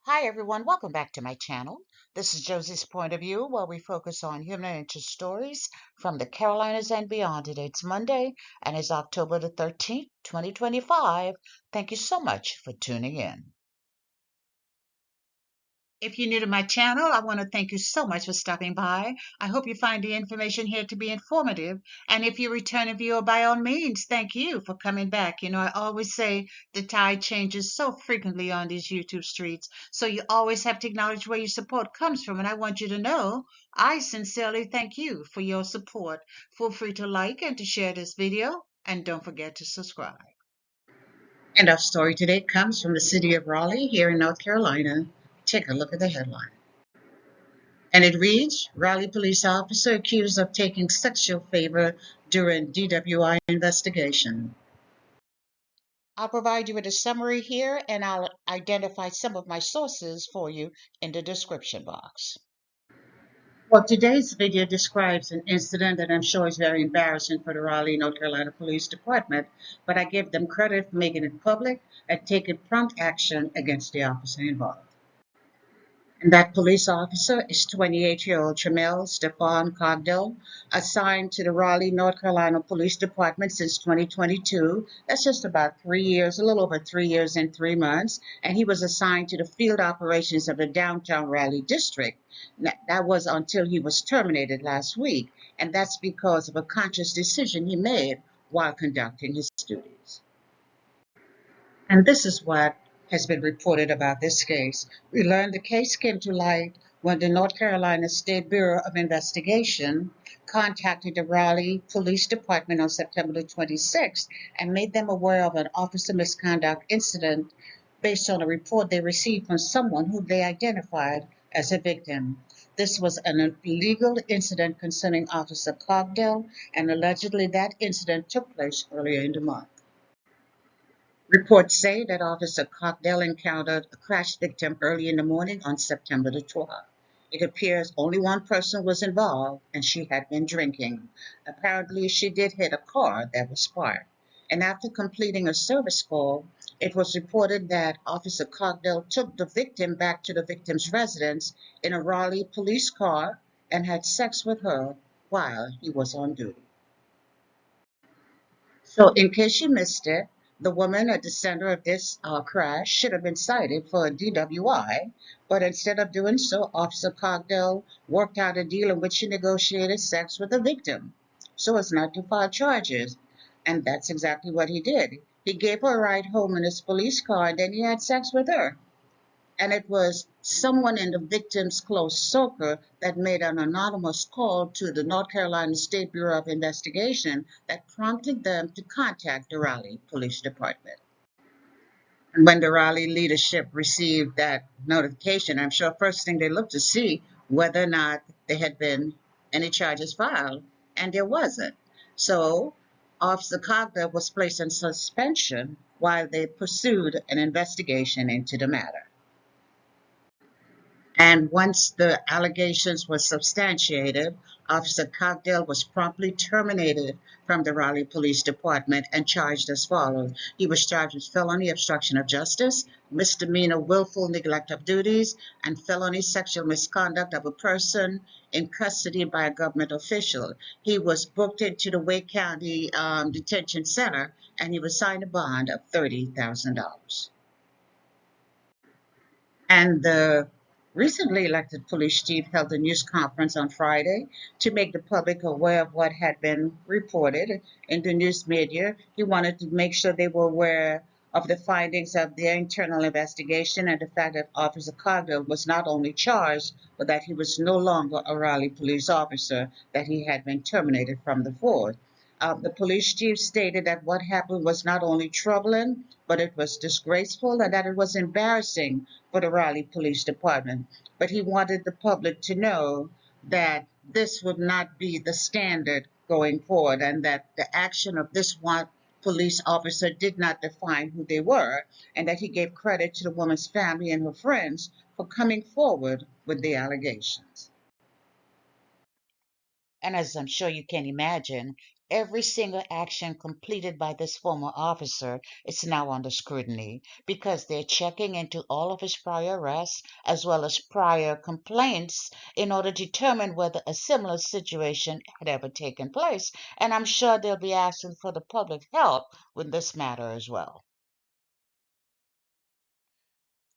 Hi everyone, welcome back to my channel. This is Josie's Point of View, where we focus on human interest stories from the Carolinas and beyond. Today it's Monday and it's October the 13th, 2025. Thank you so much for tuning in. If you're new to my channel, I want to thank you so much for stopping by. I hope you find the information here to be informative. And if you're a returning viewer, by all means, thank you for coming back. You know, I always say the tide changes so frequently on these YouTube streets. So you always have to acknowledge where your support comes from. And I want you to know I sincerely thank you for your support. Feel free to like and to share this video. And don't forget to subscribe. And our story today comes from the city of Raleigh here in North Carolina. Take a look at the headline. And it reads, Raleigh police officer accused of taking sexual favor during DWI investigation. I'll provide you with a summary here and I'll identify some of my sources for you in the description box. Well, today's video describes an incident that I'm sure is very embarrassing for the Raleigh, North Carolina Police Department, but I give them credit for making it public and taking prompt action against the officer involved. And that police officer is 28-year-old Tremale Stephon Cogdell, assigned to the Raleigh, North Carolina Police Department since 2022. That's just about 3 years, a little over 3 years and 3 months. And he was assigned to the field operations of the downtown Raleigh district. That was until he was terminated last week. And that's because of a conscious decision he made while conducting his duties. And this is what has been reported about this case. We learned the case came to light when the North Carolina State Bureau of Investigation contacted the Raleigh Police Department on September the 26th and made them aware of an officer misconduct incident based on a report they received from someone who they identified as a victim. This was an illegal incident concerning Officer Cogdell, and allegedly that incident took place earlier in the month. Reports say that Officer Cogdell encountered a crash victim early in the morning on September the 12th. It appears only one person was involved, and she had been drinking. Apparently, she did hit a car that was parked. And after completing a service call, it was reported that Officer Cogdell took the victim back to the victim's residence in a Raleigh police car and had sex with her while he was on duty. So in case you missed it, the woman at the center of this crash should have been cited for a DWI, but instead of doing so, Officer Cogdell worked out a deal in which she negotiated sex with the victim so as not to file charges. And that's exactly what he did. He gave her a ride home in his police car, and then he had sex with her. And it was someone in the victim's close circle that made an anonymous call to the North Carolina State Bureau of Investigation that prompted them to contact the Raleigh Police Department. And when the Raleigh leadership received that notification, I'm sure first thing they looked to see whether or not there had been any charges filed, and there wasn't. So Officer Cogdell was placed in suspension while they pursued an investigation into the matter. And once the allegations were substantiated, Officer Cogdell was promptly terminated from the Raleigh Police Department and charged as follows. He was charged with felony obstruction of justice, misdemeanor willful neglect of duties, and felony sexual misconduct of a person in custody by a government official. He was booked into the Wake County Detention Center, and he was signed a bond of $30,000. And the recently elected police chief held a news conference on Friday to make the public aware of what had been reported in the news media. He wanted to make sure they were aware of the findings of their internal investigation and the fact that Officer Cogdell was not only charged, but that he was no longer a Raleigh police officer, that he had been terminated from the force. The police chief stated that what happened was not only troubling, but it was disgraceful and that it was embarrassing for the Raleigh Police Department. But he wanted the public to know that this would not be the standard going forward and that the action of this one police officer did not define who they were, and that he gave credit to the woman's family and her friends for coming forward with the allegations. And as I'm sure you can imagine, Every single action completed by this former officer is now under scrutiny because they're checking into all of his prior arrests as well as prior complaints in order to determine whether a similar situation had ever taken place. And I'm sure they'll be asking for the public help with this matter as well.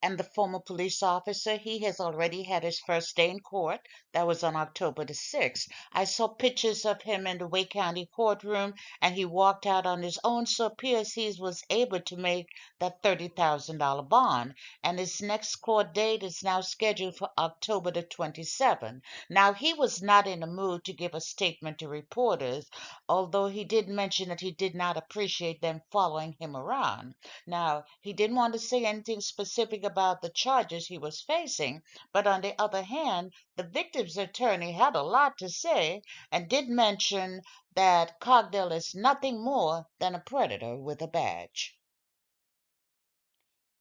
And the former police officer, he has already had his first day in court. That was on October the 6th. I saw pictures of him in the Wake County courtroom, and he walked out on his own, so it appears he was able to make that $30,000 bond. And his next court date is now scheduled for October the 27th. Now, he was not in the mood to give a statement to reporters, although he did mention that he did not appreciate them following him around. Now, he didn't want to say anything specific about the charges he was facing, but on the other hand, the victim's attorney had a lot to say and did mention that Cogdell is nothing more than a predator with a badge.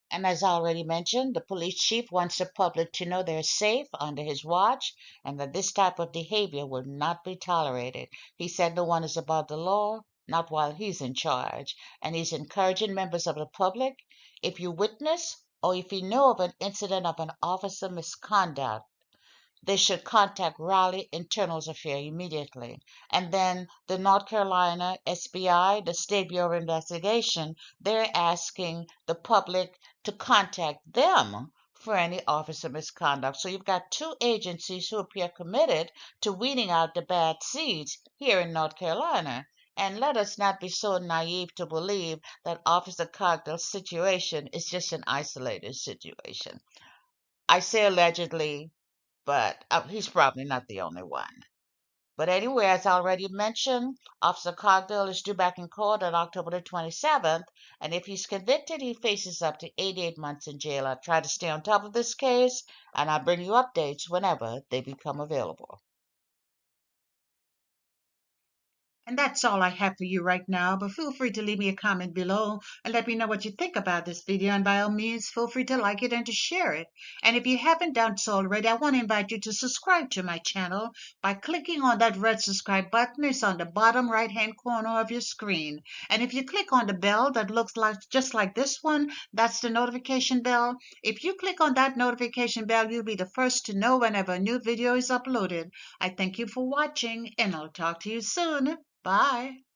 And as I already mentioned, the police chief wants the public to know they're safe under his watch and that this type of behavior will not be tolerated. He said no one is above the law, not while he's in charge. And he's encouraging members of the public, if you witness or if you know of an incident of an officer misconduct, they should contact Raleigh Internal Affairs immediately. And then the North Carolina SBI, the State Bureau of Investigation, they're asking the public to contact them for any officer misconduct. So you've got two agencies who appear committed to weeding out the bad seeds here in North Carolina. And let us not be so naive to believe that Officer Cogdell's situation is just an isolated situation. I say allegedly, but he's probably not the only one. But anyway, as I already mentioned, Officer Cogdell is due back in court on October the 27th, and if he's convicted, he faces up to 88 months in jail. I try to stay on top of this case, and I bring you updates whenever they become available. And that's all I have for you right now, but feel free to leave me a comment below and let me know what you think about this video, and by all means, feel free to like it and to share it. And if you haven't done so already, I want to invite you to subscribe to my channel by clicking on that red subscribe button. It's on the bottom right-hand corner of your screen. And if you click on the bell that looks like just like this one, that's the notification bell. If you click on that notification bell, you'll be the first to know whenever a new video is uploaded. I thank you for watching, and I'll talk to you soon. Bye.